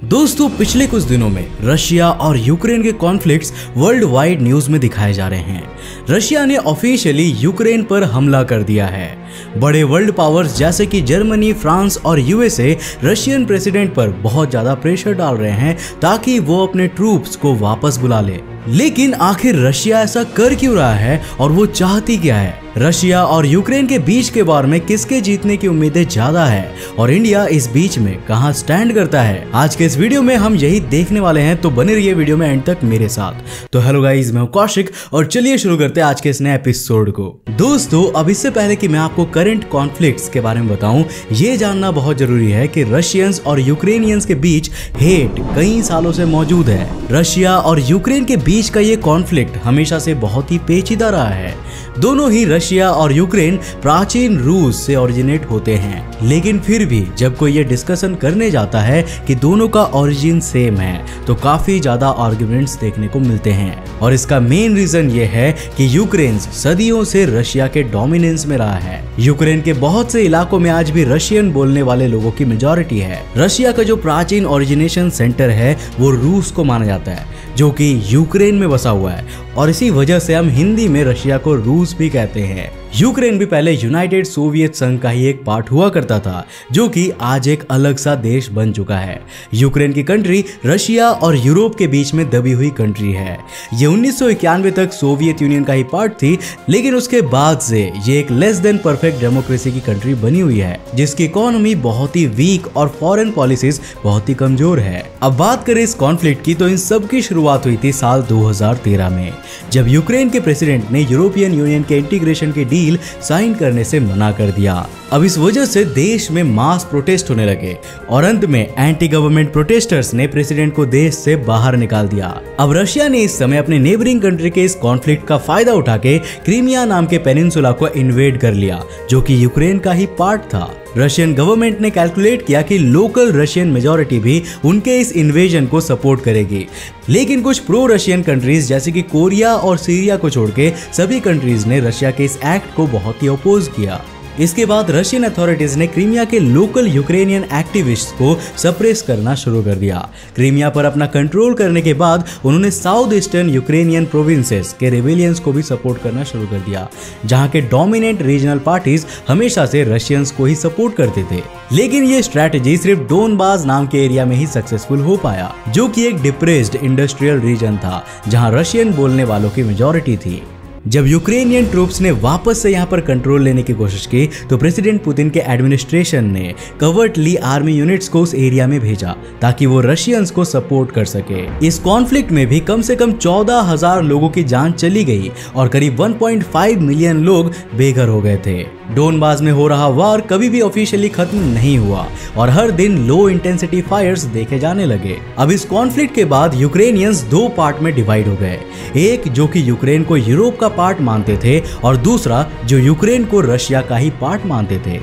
दोस्तों पिछले कुछ दिनों में रशिया और यूक्रेन के कॉन्फ्लिक्ट्स वर्ल्ड वाइड न्यूज में दिखाए जा रहे हैं। रशिया ने ऑफिशियली यूक्रेन पर हमला कर दिया है। बड़े वर्ल्ड पावर्स जैसे कि जर्मनी, फ्रांस और यूएसए रशियन प्रेसिडेंट पर बहुत ज्यादा प्रेशर डाल रहे हैं ताकि वो अपने ट्रूप्स को वापस बुला ले। लेकिन आखिर रशिया ऐसा कर क्यों रहा है और वो चाहती क्या है? रशिया और यूक्रेन के बीच के वार में किसके जीतने की उम्मीदें ज्यादा है और इंडिया इस बीच में कहां स्टैंड करता है? आज के इस वीडियो में हम यही देखने वाले हैं, तो बने रहिए वीडियो में एंड तक मेरे साथ। तो हेलो गाइस, मैं हूं कौशिक और चलिए शुरू करते हैं आज के इस नए एपिसोड को। दोस्तों अब इससे पहले कि मैं आपको करंट कॉन्फ्लिक्ट्स के बारे में बताऊं, ये जानना बहुत जरूरी है कि रशियंस और यूक्रेनियंस के बीच हेट कई सालों से मौजूद है। रशिया और यूक्रेन के बीच का ये कॉन्फ्लिक्ट हमेशा से बहुत ही पेचीदा रहा है। दोनों ही रशिया और यूक्रेन प्राचीन रूस से ओरिजिनेट होते हैं, लेकिन फिर भी जब कोई ये डिस्कशन करने जाता है कि दोनों का ओरिजिन सेम है तो काफी ज्यादा आर्गुमेंट्स देखने को मिलते हैं। और इसका मेन रीजन ये है कि यूक्रेन सदियों से रशिया के डोमिनेंस में रहा है। यूक्रेन के बहुत से इलाकों में आज भी रशियन बोलने वाले लोगों की मेजॉरिटी है। रशिया का जो प्राचीन ओरिजिनेशन सेंटर है वो रूस को माना जाता है, जो कि यूक्रेन में बसा हुआ है, और इसी वजह से हम हिंदी में रशिया को रूस भी कहते हैं। यूक्रेन भी पहले यूनाइटेड सोवियत संघ का ही एक पार्ट हुआ करता था, जो कि आज एक अलग सा देश बन चुका है। यूक्रेन की कंट्री रशिया और यूरोप के बीच में दबी हुई कंट्री है। ये 1991 तक सोवियत यूनियन का ही पार्ट थी, लेकिन उसके बाद से ये एक लेस देन परफेक्ट डेमोक्रेसी की कंट्री बनी हुई है, जिसकी इकोनॉमी बहुत ही वीक और फॉरेन पॉलिसीज बहुत ही कमजोर है। अब बात करें इस कॉन्फ्लिक्ट की, तो इन सब की शुरुआत हुई थी साल 2013 में, जब यूक्रेन के प्रेसिडेंट ने यूरोपियन यूनियन के इंटीग्रेशन की डील साइन करने से मना कर दिया। अब इस वजह से देश में मास प्रोटेस्ट होने लगे और अंत में एंटी गवर्नमेंट प्रोटेस्टर्स ने प्रेसिडेंट को देश से बाहर निकाल दिया। अब रशिया ने इस समय अपने नेबरिंग कंट्री के इस कॉन्फ्लिक्ट का फायदा उठा के क्रीमिया नाम के पेनिनसुला को इन्वेड कर लिया, जो कि यूक्रेन का ही पार्ट था। रशियन गवर्नमेंट ने कैलकुलेट किया कि लोकल रशियन मेजॉरिटी भी उनके इस इन्वेजन को सपोर्ट करेगी, लेकिन कुछ प्रो रशियन कंट्रीज जैसे कि कोरिया और सीरिया को छोड़ के सभी कंट्रीज ने रशिया के इस एक्ट को बहुत ही अपोज किया। इसके बाद रशियन अथॉरिटीज ने क्रीमिया के लोकल यूक्रेनियन एक्टिविस्ट्स को सप्रेस करना शुरू कर दिया। क्रीमिया पर अपना कंट्रोल करने के बाद उन्होंने साउथ ईस्टर्न यूक्रेनियन प्रोविंसेस के रेबेलियंस को भी सपोर्ट करना शुरू कर दिया, जहां के डोमिनेंट रीजनल पार्टीज हमेशा से रशियंस को ही सपोर्ट करते थे। लेकिन ये स्ट्रैटेजी सिर्फ डोनबास नाम के एरिया में ही सक्सेसफुल हो पाया, जो कि एक डिप्रेस्ड इंडस्ट्रियल रीजन था जहां रशियन बोलने वालों की मेजॉरिटी थी। जब यूक्रेनियन ट्रूप्स ने वापस से यहाँ पर कंट्रोल लेने की कोशिश की, तो प्रेसिडेंट पुतिन के एडमिनिस्ट्रेशन ने कवर्टली आर्मी यूनिट्स को उस एरिया में भेजा ताकि वो रशियंस को सपोर्ट कर सके। इस कॉन्फ्लिक्ट में भी कम से कम 14,000 लोगों की जान चली गई और करीब 1.5 मिलियन लोग बेघर हो गए थे। डोनबास में हो रहा वार कभी भी ऑफिशियली खत्म नहीं हुआ और हर दिन लो इंटेंसिटी फायर्स देखे जाने लगे। अब इस कॉन्फ्लिक्ट के बाद यूक्रेनियंस दो पार्ट में डिवाइड हो गए, एक जो कि यूक्रेन को यूरोप का पार्ट मानते थे और दूसरा जो यूक्रेन को रशिया का ही पार्ट मानते थे।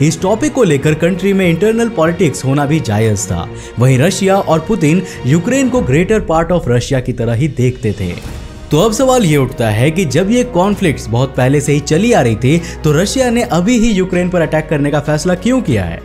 इस टॉपिक को लेकर कंट्री में इंटरनल पॉलिटिक्स होना भी जायज था। वहीं रशिया और पुतिन यूक्रेन को ग्रेटर पार्ट ऑफ रशिया की तरह ही देखते थे। तो अब सवाल ये उठता है कि जब ये कॉन्फ्लिक्ट्स बहुत पहले से ही चली आ रही थी, तो रशिया ने अभी ही यूक्रेन पर अटैक करने का फैसला क्यों किया है?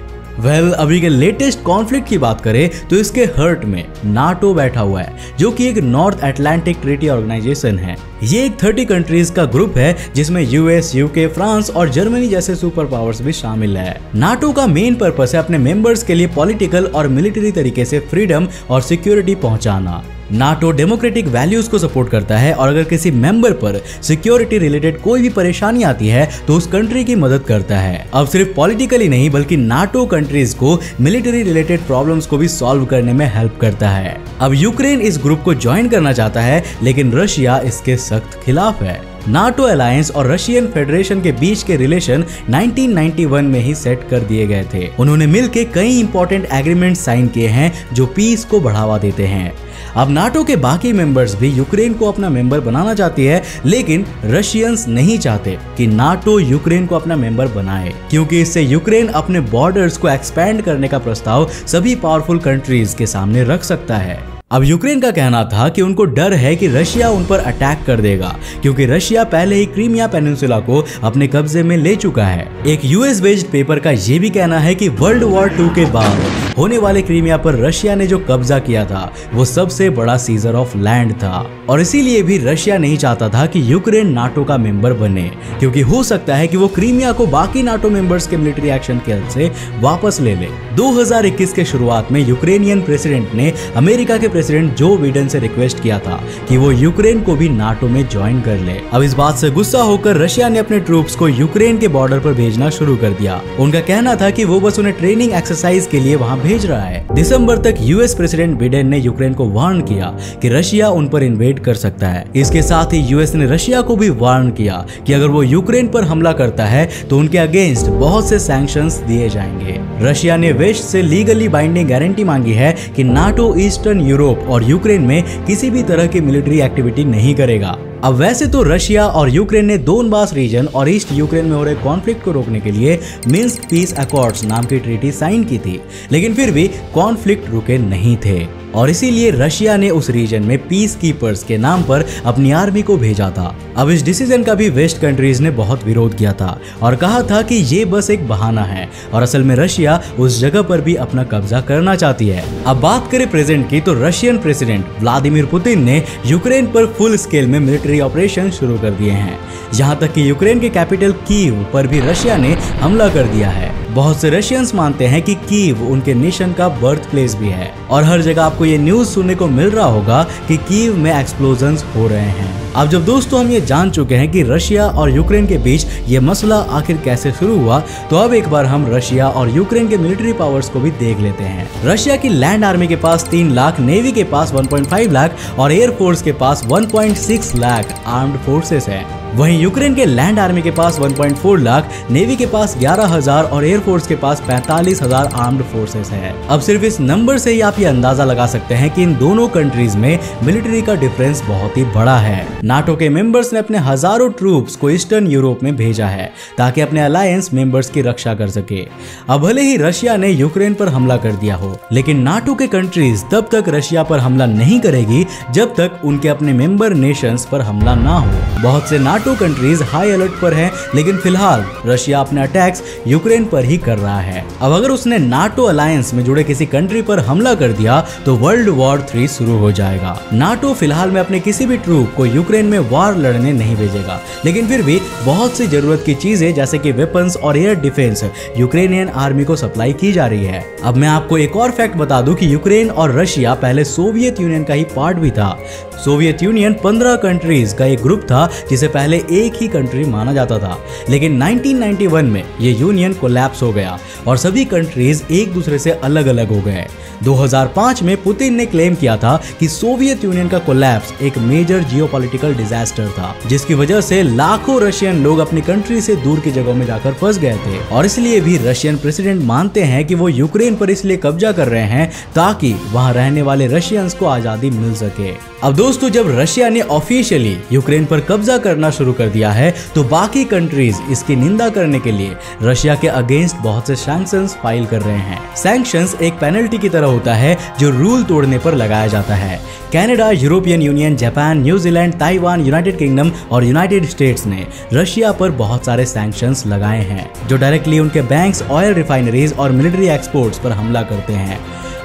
अभी के लेटेस्ट कॉन्फ्लिक्ट की बात करें तो इसके हर्ट में नाटो बैठा हुआ है, जो कि एक नॉर्थ अटलांटिक ट्रीटी ऑर्गेनाइजेशन है। ये एक 30 कंट्रीज का ग्रुप है जिसमें यूएस, यूके, फ्रांस और जर्मनी जैसे सुपर पावर्स भी शामिल है। नाटो का मेन पर्पस है अपने मेंबर्स के लिए पॉलिटिकल और मिलिट्री तरीके से फ्रीडम और सिक्योरिटी पहुंचाना। नाटो डेमोक्रेटिक वैल्यूज को सपोर्ट करता है और अगर किसी मेंबर पर सिक्योरिटी रिलेटेड कोई भी परेशानी आती है तो उस कंट्री की मदद करता है। अब सिर्फ पॉलिटिकली नहीं बल्कि नाटो कंट्रीज को मिलिट्री रिलेटेड प्रॉब्लम्स को भी सॉल्व करने में हेल्प करता है। अब यूक्रेन इस ग्रुप को ज्वाइन करना चाहता है, लेकिन रशिया इसके सख्त खिलाफ है। नाटो अलायंस और रशियन फेडरेशन के बीच के रिलेशन 1991 में ही सेट कर दिए गए थे। उन्होंने मिलकर कई इंपॉर्टेंट एग्रीमेंट साइन किए हैं जो पीस को बढ़ावा देते हैं। अब नाटो के बाकी मेंबर्स भी यूक्रेन को अपना मेंबर बनाना चाहती है, लेकिन रशियंस नहीं चाहते कि नाटो यूक्रेन को अपना मेंबर बनाए, क्योंकि इससे यूक्रेन अपने बॉर्डर्स को एक्सपैंड करने का प्रस्ताव सभी पावरफुल कंट्रीज के सामने रख सकता है। अब यूक्रेन का कहना था कि उनको डर है कि रशिया उन पर अटैक कर देगा, क्योंकि रशिया पहले ही क्रीमिया पेनिनसुला को अपने कब्जे में ले चुका है। एक यूएस बेस्ड पेपर का ये भी कहना है कि वर्ल्ड वॉर 2 के बाद होने वाले क्रीमिया पर रशिया ने जो कब्जा किया था वो सबसे बड़ा सीजर ऑफ लैंड था, और इसीलिए भी रशिया नहीं चाहता था कि यूक्रेन नाटो का मेंबर बने, क्योंकि हो सकता है कि वो क्रीमिया को बाकी नाटो मेंबर्स के मिलिट्री एक्शन के हेल्प से वापस ले ले। 2021 के शुरुआत में यूक्रेनियन प्रेसिडेंट ने अमेरिका के प्रेसिडेंट जो बिडेन से रिक्वेस्ट किया था कि वो यूक्रेन को भी नाटो में ज्वाइन कर ले। अब इस बात से गुस्सा होकर रशिया ने अपने ट्रूप्स को यूक्रेन के बॉर्डर पर भेजना शुरू कर दिया। उनका कहना था कि वो बस उन्हें ट्रेनिंग एक्सरसाइज के लिए वहां भेज रहा है। दिसंबर तक यूएस प्रेसिडेंट बिडेन ने यूक्रेन को वार्न किया कि रशिया उन पर इन्वेड कर सकता है। इसके साथ ही यूएस ने रशिया को भी वार्न किया कि अगर वो यूक्रेन पर हमला करता है तो उनके अगेंस्ट बहुत से सैंक्शंस दिए जाएंगे। रशिया ने वेस्ट से लीगली बाइंडिंग गारंटी मांगी है कि नाटो ईस्टर्न यूरोप और यूक्रेन में किसी भी तरह की मिलिट्री एक्टिविटी नहीं करेगा। अब वैसे तो रशिया और यूक्रेन ने दोनबास रीजन और ईस्ट यूक्रेन में हो रहे कॉन्फ्लिक्ट को रोकने के लिए मिन्स्क पीस अकॉर्ड्स नाम की ट्रीटी साइन की थी, लेकिन फिर भी कॉन्फ्लिक्ट रुके नहीं थे, और इसीलिए रशिया ने उस रीजन में पीस कीपर्स के नाम पर अपनी आर्मी को भेजा था। अब इस डिसीजन का भी वेस्ट कंट्रीज ने बहुत विरोध किया था और कहा था कि ये बस एक बहाना है, और असल में रशिया उस जगह पर भी अपना कब्जा करना चाहती है। अब बात करें प्रेजेंट की, तो रशियन प्रेसिडेंट व्लादिमीर पुतिन ने यूक्रेन पर फुल स्केल में मिलिट्री ऑपरेशन शुरू कर दिए हैं। यहाँ तक कि यूक्रेन के कैपिटल कीव पर भी रशिया ने हमला कर दिया है। बहुत से रशियंस मानते हैं कि कीव उनके नेशन का बर्थ प्लेस भी है, और हर जगह आपको ये न्यूज सुनने को मिल रहा होगा कि कीव में एक्सप्लोजन्स हो रहे हैं। अब जब दोस्तों हम ये जान चुके हैं कि रशिया और यूक्रेन के बीच ये मसला आखिर कैसे शुरू हुआ, तो अब एक बार हम रशिया और यूक्रेन के मिलिट्री पावर्स को भी देख लेते हैं। रशिया की लैंड आर्मी के पास 3 लाख, नेवी के पास 1.5 लाख और एयरफोर्स के पास 1.6 लाख आर्म्ड फोर्सेस है। वहीं यूक्रेन के लैंड आर्मी के पास 1.4 लाख, नेवी के पास 11,000 और एयरफोर्स के पास 45,000 आर्म्ड फोर्सेस है। अब सिर्फ इस नंबर से ही आप ये अंदाजा लगा सकते हैं कि इन दोनों कंट्रीज में मिलिट्री का डिफरेंस बहुत ही बड़ा है। नाटो के मेंबर्स ने अपने हजारों ट्रूप्स को ईस्टर्न यूरोप में भेजा है ताकि अपने अलायंस मेंबर्स की रक्षा कर सके। अब भले ही रशिया ने यूक्रेन पर हमला कर दिया हो, लेकिन नाटो के कंट्रीज तब तक रशिया पर हमला नहीं करेगी जब तक उनके अपने मेंबर नेशंस पर हमला ना हो। बहुत से नाटो कंट्रीज हाई अलर्ट पर हैं, लेकिन फिलहाल रशिया अपने अटैक्स यूक्रेन पर ही कर रहा है। अब अगर उसने नाटो अलायंस में जुड़े किसी कंट्री पर हमला कर दिया तो वर्ल्ड वॉर 3 शुरू हो जाएगा। नाटो फिलहाल में अपने किसी भी ट्रूप को यूक्रेन में वार लड़ने नहीं भेजेगा, लेकिन फिर भी बहुत सी जरूरत की चीजें जैसे कि वेपन्स और एयर डिफेंस यूक्रेनियन आर्मी को सप्लाई की जा रही है। अब मैं आपको एक और फैक्ट बता दूं कि यूक्रेन और रशिया पहले सोवियत यूनियन का ही पार्ट भी था। सोवियत यूनियन 15 कंट्रीज का एक ग्रुप था जिसे पहले एक ही कंट्री माना जाता था, लेकिन 1991 में ये यूनियन कोलैप्स हो गया और सभी कंट्रीज एक दूसरे से अलग अलग हो गए। 2005 में पुतिन ने क्लेम किया था कि सोवियत यूनियन का कोलैप्स एक मेजर जियोपॉलिटिकल डिजास्टर था, जिसकी वजह से लाखों रशियन लोग अपनी कंट्री से दूर की जगहों में जाकर फंस गए थे, और इसलिए भी रशियन प्रेसिडेंट मानते हैं कि वो यूक्रेन पर इसलिए कब्जा कर रहे हैं ताकि वहां रहने वाले रशियंस को आजादी मिल सके। अब दोस्तों, जब रशिया ने ऑफिशियली यूक्रेन पर कब्जा करना शुरू कर दिया है तो बाकी कंट्रीज इसकी निंदा करने के लिए रशिया के अगेंस्ट बहुत से सैंक्शंस फाइल कर रहे हैं। सैंक्शंस एक पेनल्टी की तरह होता है जो रूल तोड़ने पर लगाया जाता है। Canada, European union, Japan, New Zealand, Taiwan, United kingdom और यूनाइटेड स्टेट्स ने रशिया पर बहुत सारे सैंक्शंस लगाए हैं जो डायरेक्टली उनके बैंक्स, ऑयल रिफाइनरीज और मिलिट्री एक्सपोर्ट्स पर हमला करते हैं।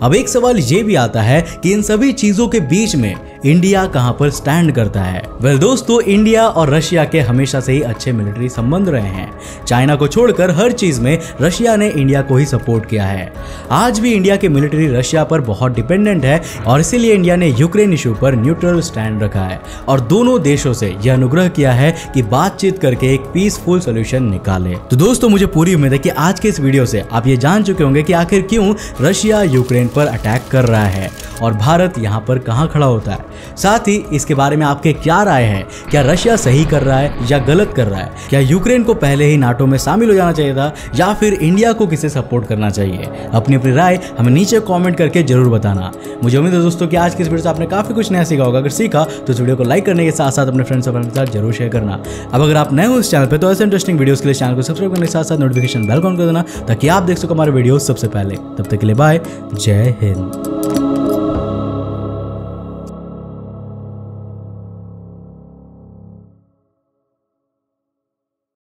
अब एक सवाल ये भी आता है कि इन सभी चीजों के बीच में इंडिया कहां पर स्टैंड करता है। वेल दोस्तों, इंडिया और रशिया के हमेशा से ही अच्छे मिलिट्री संबंध रहे हैं। चाइना को छोड़कर हर चीज में रशिया ने इंडिया को ही सपोर्ट किया है। आज भी इंडिया की मिलिट्री रशिया पर बहुत डिपेंडेंट है और इसीलिए इंडिया ने यूक्रेन इशू पर न्यूट्रल स्टैंड रखा है और दोनों देशों से यह अनुग्रह किया है कि बातचीत करके एक पीसफुल सोल्यूशन निकाले। तो दोस्तों, मुझे पूरी उम्मीद है कि आज के इस वीडियो से आप ये जान चुके होंगे कि आखिर क्यों रशिया यूक्रेन पर अटैक कर रहा है और भारत यहाँ पर कहाँ खड़ा होता है। साथ ही इसके बारे में आपके क्या राय है, क्या रशिया सही कर रहा है या गलत कर रहा है, क्या यूक्रेन को पहले ही नाटो में शामिल हो जाना चाहिए था या फिर इंडिया को किसे सपोर्ट करना चाहिए। अपनी अपनी राय हमें नीचे कमेंट करके जरूर बताना। मुझे उम्मीद है दोस्तों कि आज की इस वीडियो से आपने काफी कुछ नया सीखा होगा। अगर सीखा तो इस वीडियो को लाइक करने के साथ साथ अपने फ्रेंड्स और फैमिली के साथ जरूर शेयर करना। अब अगर आप नए हो इस चैनल पे तो ऐसे इंटरेस्टिंग वीडियोस के लिए चैनल को सब्सक्राइब करने के साथ साथ नोटिफिकेशन बेल ऑन कर देना ताकि आप देख सको हमारे वीडियो सबसे पहले। तब तक के लिए बाय, जय हिंद।